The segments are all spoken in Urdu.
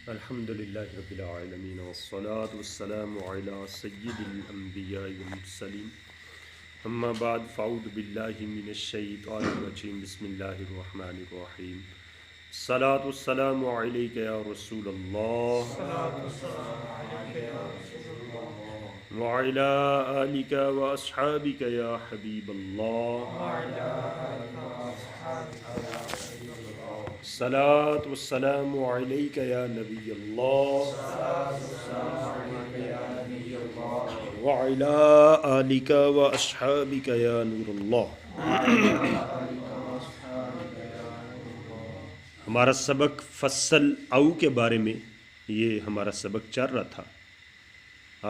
الحمد للہ رب العالمین والصلاة والسلام علی سید الانبیاء والمرسلین اما بعد فاعوذ باللہ من الشیطان الرجیم بسم اللہ الرحمن الرحیم الصلاة والسلام علیک یا رسول اللہ وعلی آلک واصحابک یا حبیب اللہ الصلاة والسلام علیک یا نبی اللہ وعلی آلک واصحابک یا نور اللہ۔ ہمارا سبق فصل او کے بارے میں یہ ہمارا سبق چل رہا تھا،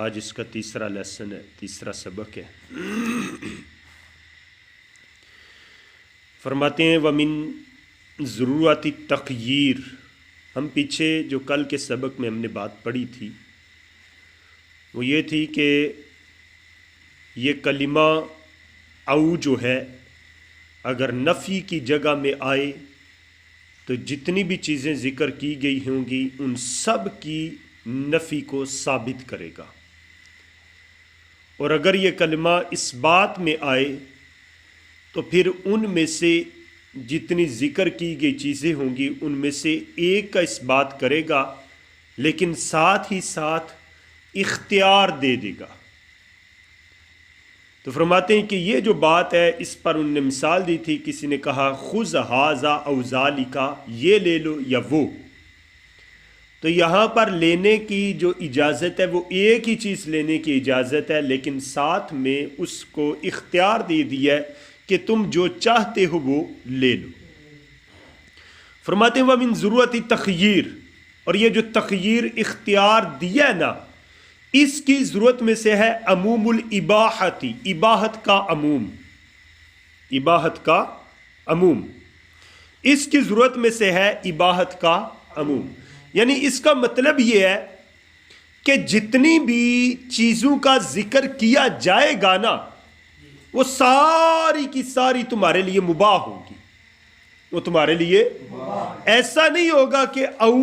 آج اس کا تیسرا لیسن ہے، تیسرا سبق ہے۔ فرماتے ہیں وَمِن ضرورت تغییر، ہم پیچھے جو کل کے سبق میں ہم نے بات پڑھی تھی وہ یہ تھی کہ یہ کلمہ او جو ہے اگر نفی کی جگہ میں آئے تو جتنی بھی چیزیں ذکر کی گئی ہوں گی ان سب کی نفی کو ثابت کرے گا، اور اگر یہ کلمہ اس بات میں آئے تو پھر ان میں سے جتنی ذکر کی گئی چیزیں ہوں گی ان میں سے ایک کا اس بات کرے گا، لیکن ساتھ ہی ساتھ اختیار دے دے گا۔ تو فرماتے ہیں کہ یہ جو بات ہے اس پر ان نے مثال دی تھی، کسی نے کہا خذ ھذا او ذالک، یہ لے لو یا وہ، تو یہاں پر لینے کی جو اجازت ہے وہ ایک ہی چیز لینے کی اجازت ہے، لیکن ساتھ میں اس کو اختیار دے دیا ہے کہ تم جو چاہتے ہو وہ لے لو۔ فرماتے ہیں وَمِن ضرورت تخییر، اور یہ جو تخییر اختیار دیا ہے نا، اس کی ضرورت میں سے ہے عموم الاباحتی، اباحت کا عموم، اباحت کا عموم، اس کی ضرورت میں سے ہے اباحت کا عموم، یعنی اس کا مطلب یہ ہے کہ جتنی بھی چیزوں کا ذکر کیا جائے گا نا وہ ساری کی ساری تمہارے لیے مباح ہوگی، وہ تمہارے لیے ایسا نہیں ہوگا کہ او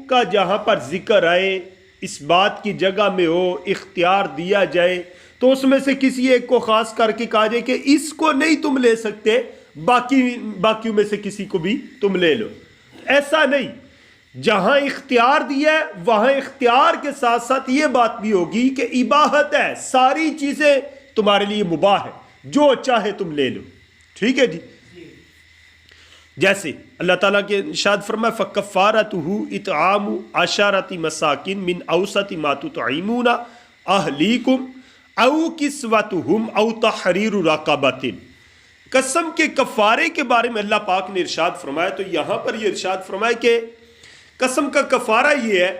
کا جہاں پر ذکر آئے اس بات کی جگہ میں ہو، اختیار دیا جائے تو اس میں سے کسی ایک کو خاص کر کے کہا جائے کہ اس کو نہیں تم لے سکتے، باقیوں میں سے کسی کو بھی تم لے لو، ایسا نہیں۔ جہاں اختیار دیا ہے وہاں اختیار کے ساتھ ساتھ یہ بات بھی ہوگی کہ اباحت ہے، ساری چیزیں تمہارے لیے مباح ہے، جو چاہے تم لے لو، ٹھیک ہے جی۔ جیسے اللہ تعالیٰ کے ارشاد فرمائے فَكَفَّارَتُهُ اِطْعَامُ عَشَرَةِ مَسَاكِينَ مِنْ أَوْسَطِ مَا تُطْعِمُونَ أَهْلِيكُمْ أَوْ كِسْوَتُهُمْ أَوْ تَحْرِيرُ رَقَبَةٍ۔ قسم کے کفارے کے بارے میں اللہ پاک نے ارشاد فرمایا، تو یہاں پر یہ ارشاد فرمایا کہ قسم کا کفارہ یہ ہے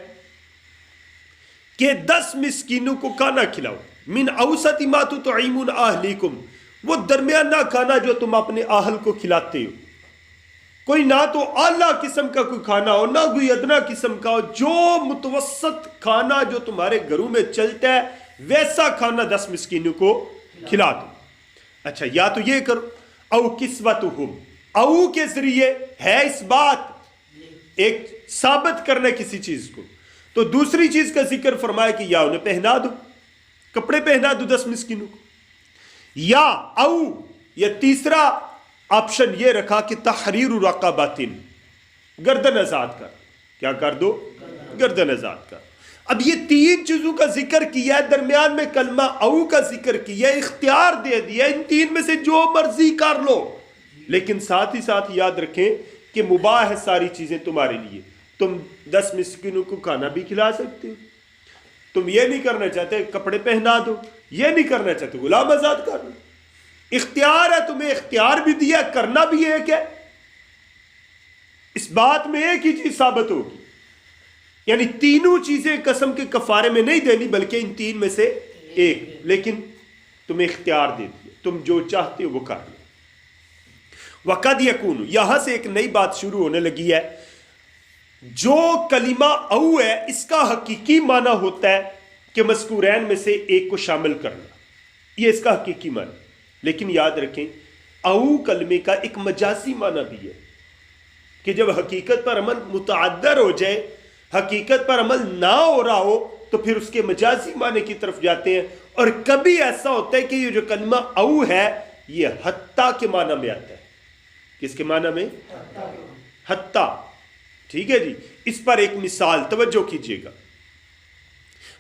کہ 10 مسکینوں کو کھانا کھلاؤ، من اوسط ما تطعمون اہلیکم، وہ درمیانہ کھانا جو تم اپنے اہل کو کھلاتے ہو، کوئی نہ تو اعلیٰ قسم کا کوئی کھانا ہو نہ کوئی ادنا قسم کا ہو، جو متوسط کھانا جو تمہارے گھروں میں چلتا ہے ویسا کھانا 10 مسکینوں کو کھلا دو۔ اچھا، یا تو یہ کرو او کسوتہم، او کے ذریعے ہے اس بات ایک ثابت کرنا کسی چیز کو، تو دوسری چیز کا ذکر فرمایا کہ یا انہیں پہنا دو، کپڑے پہنا دو 10 مسکینوں کو، یا او یا تیسرا آپشن یہ رکھا کہ تحریر رقبۃ، گردن آزاد کر، کیا کر دو؟ گردن آزاد کر۔ اب یہ 3 چیزوں کا ذکر کیا ہے، درمیان میں کلمہ او کا ذکر کیا ہے، اختیار دے دیا، ان 3 میں سے جو مرضی کر لو، لیکن ساتھ ہی ساتھ یاد رکھیں کہ مباح ہے ساری چیزیں تمہارے لیے۔ تم 10 مسکینوں کو کھانا بھی کھلا سکتے ہو، تم یہ نہیں کرنا چاہتے کپڑے پہنا دو، یہ نہیں کرنا چاہتے غلام آزاد کر دو، اختیار ہے، تمہیں اختیار بھی دیا، کرنا بھی ایک ہے، اس بات میں ایک ہی چیز ثابت ہوگی، یعنی تینوں چیزیں قسم کے کفارے میں نہیں دینی بلکہ ان 3 میں سے ایک، لیکن تمہیں اختیار دے دیا، تم جو چاہتے ہو وہ کر لو۔ وَقَدْ يَكُونُ، یہاں سے ایک نئی بات شروع ہونے لگی ہے۔ جو کلمہ او ہے اس کا حقیقی معنی ہوتا ہے کہ مذکورین میں سے ایک کو شامل کرنا، یہ اس کا حقیقی معنی، لیکن یاد رکھیں او کلمے کا ایک مجازی معنی بھی ہے کہ جب حقیقت پر عمل متعدر ہو جائے حقیقت پر عمل نہ ہو رہا ہو تو پھر اس کے مجازی معنی کی طرف جاتے ہیں. اور کبھی ایسا ہوتا ہے کہ یہ جو کلمہ او ہے یہ حتیٰ کے معنی میں آتا ہے. کس کے معنی میں؟ حتیٰ. ٹھیک ہے جی. اس پر ایک مثال توجہ کیجئے گا.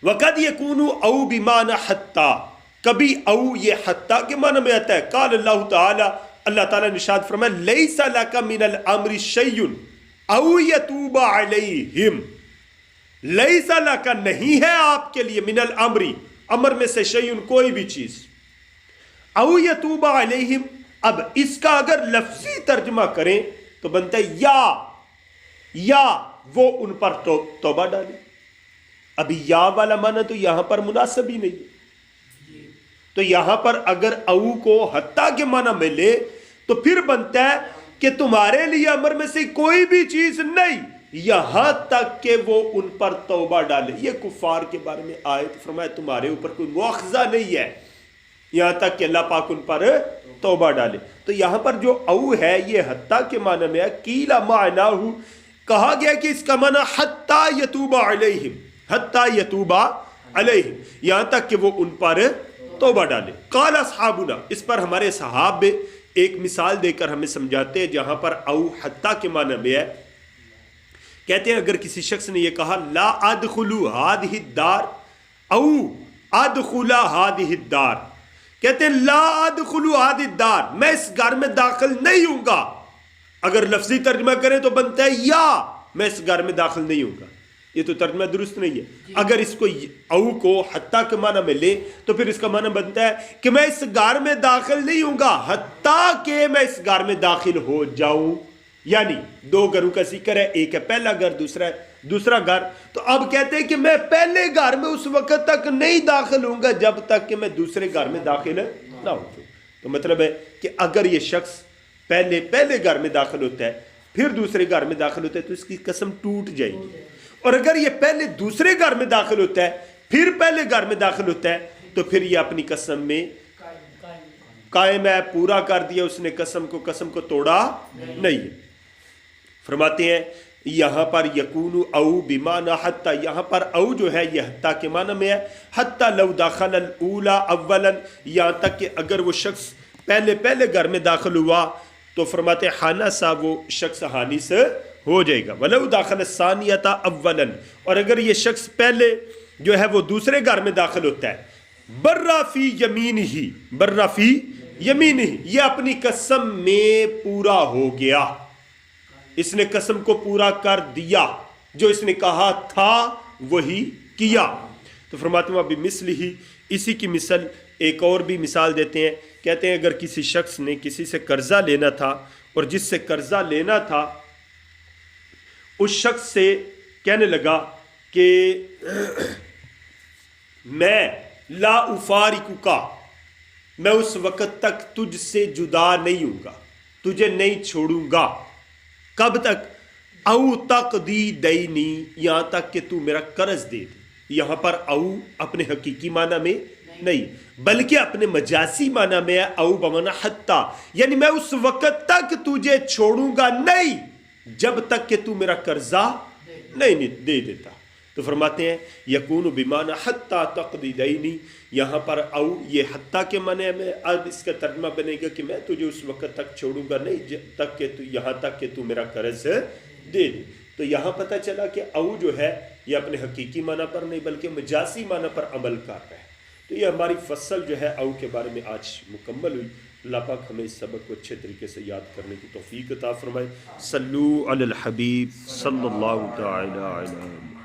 وَقَدْ يَكُونُ او بِمَانَ حتیٰ, کبھی او یہ حتیٰ کے معنی میں آتا ہے. قال اللہ تعالی, اللہ تعالیٰ نے ارشاد فرمایا لَيْسَ لَكَ مِنَ الْأَمْرِ شَيْءٌ او يَتُوبَ عَلَيْهِمْ. لَيْسَ لَكَ نہیں ہے آپ کے لیے, من الامر امر میں سے شیئن کوئی بھی چیز, او یتوب علیہم. اب اس کا اگر لفظی ترجمہ کریں تو بنتا ہے یا وہ ان پر توبہ ڈالے. ابھی یا والا معنی تو یہاں پر مناسب ہی نہیں ہے. تو یہاں پر اگر او کو حتیٰ کے معنی میں لے تو پھر بنتا ہے کہ تمہارے لیے امر میں سے کوئی بھی چیز نہیں یہاں تک کہ وہ ان پر توبہ ڈالے. یہ کفار کے بارے میں آیت فرمایا تمہارے اوپر کوئی مواخذہ نہیں ہے یہاں تک کہ اللہ پاک ان پر توبہ ڈالے. تو یہاں پر جو او ہے یہ حتیٰ کے معنی میں ہے. قیل معناہ, کہا گیا کہ اس کا معنی حتیٰ یتوب علیہم, حتیٰ یتوب علیہم, یہاں تک کہ وہ ان پر توبہ ڈالے. قال اصحابنا, اس پر ہمارے صحابہ ایک مثال دے کر ہمیں سمجھاتے ہیں جہاں پر او حتیٰ کے معنی میں ہے. کہتے ہیں اگر کسی شخص نے یہ کہا لا ادخلوا هذه الدار او ادخل هذه الدار, کہتے ہیں لا ادخلوا هذه الدار, میں اس گھر میں داخل نہیں ہوں گا. اگر لفظی ترجمہ کریں تو بنتا ہے یا میں اس گھر میں داخل نہیں ہوں گا. یہ تو ترجمہ درست نہیں ہے. اگر اس کو او کو حتیٰ کے معنی میں لے تو پھر اس کا معنی بنتا ہے کہ میں اس گھر میں داخل نہیں ہوں گا حتیٰ کہ میں اس گھر میں داخل ہو جاؤں. یعنی دو گھروں کا ذکر ہے, ایک ہے پہلا گھر, دوسرا گھر. تو اب کہتے ہیں کہ میں پہلے گھر میں اس وقت تک نہیں داخل ہوں گا جب تک کہ میں دوسرے گھر میں داخل نہ ہوں. تو مطلب ہے کہ اگر یہ شخص پہلے گھر میں داخل ہوتا ہے پھر دوسرے گھر میں داخل ہوتا ہے تو اس کی قسم ٹوٹ جائے گی. اور اگر یہ پہلے دوسرے گھر میں داخل ہوتا ہے پھر پہلے گھر میں داخل ہوتا ہے تو پھر یہ اپنی قسم میں قائم ہے, پورا کر دیا اس نے قسم کو توڑا نہیں ہے. فرماتے ہیں یہاں پر یکون او بمعنی حتی, یہاں پر او جو ہے یہ حتی کے معنی میں ہے. حتی لو داخل الاولا اولا, یہاں تک کہ اگر وہ شخص پہلے گھر میں داخل ہوا تو فرماتے ہیں حانا سا, وہ شخص حانی سے ہو جائے گا. ولو داخل الثانیۃ اولا, اور اگر یہ شخص پہلے جو ہے وہ دوسرے گھر میں داخل ہوتا ہے برا فی یمینہ, یہ اپنی قسم میں پورا ہو گیا, اس نے قسم کو پورا کر دیا, جو اس نے کہا تھا وہی کیا. تو فرماتے ہیں بمثلہ, اسی کی مثل ایک اور بھی مثال دیتے ہیں. کہتے ہیں اگر کسی شخص نے کسی سے قرضہ لینا تھا اور جس سے قرضہ لینا تھا اس شخص سے کہنے لگا کہ میں لا افارقک, میں اس وقت تک تجھ سے جدا نہیں ہوں گا, تجھے نہیں چھوڑوں گا. کب تک؟ او تقضی دینی, یہاں تک کہ تو میرا قرض دے دے. یہاں پر او اپنے حقیقی معنی میں نہیں بلکہ اپنے مجازی معنی میں ہے او بمعنی حتی, یعنی میں اس وقت تک تجھے چھوڑوں گا نہیں جب تک کہ تو میرا قرضہ نہیں دے دیتا. تو فرماتے ہیں یکون بمعنی حتی تقضی دینی, یہاں پر او یہ حتی کے معنی میں. اب اس کا ترجمہ بنے گا کہ میں تجھے اس وقت تک چھوڑوں گا نہیں جب تک کہ تو یہاں تک کہ تو میرا قرض دے دے. تو یہاں پتہ چلا کہ او جو ہے یہ اپنے حقیقی معنی پر نہیں بلکہ مجازی معنی پر عمل کر رہا ہے. تو یہ ہماری فصل جو ہے او کے بارے میں آج مکمل ہوئی. اللہ پاک ہمیں اس سبق کو اچھے طریقے سے یاد کرنے کی توفیق عطا فرمائے. صلو علی الحبیب صلی اللہ تعالی علیہ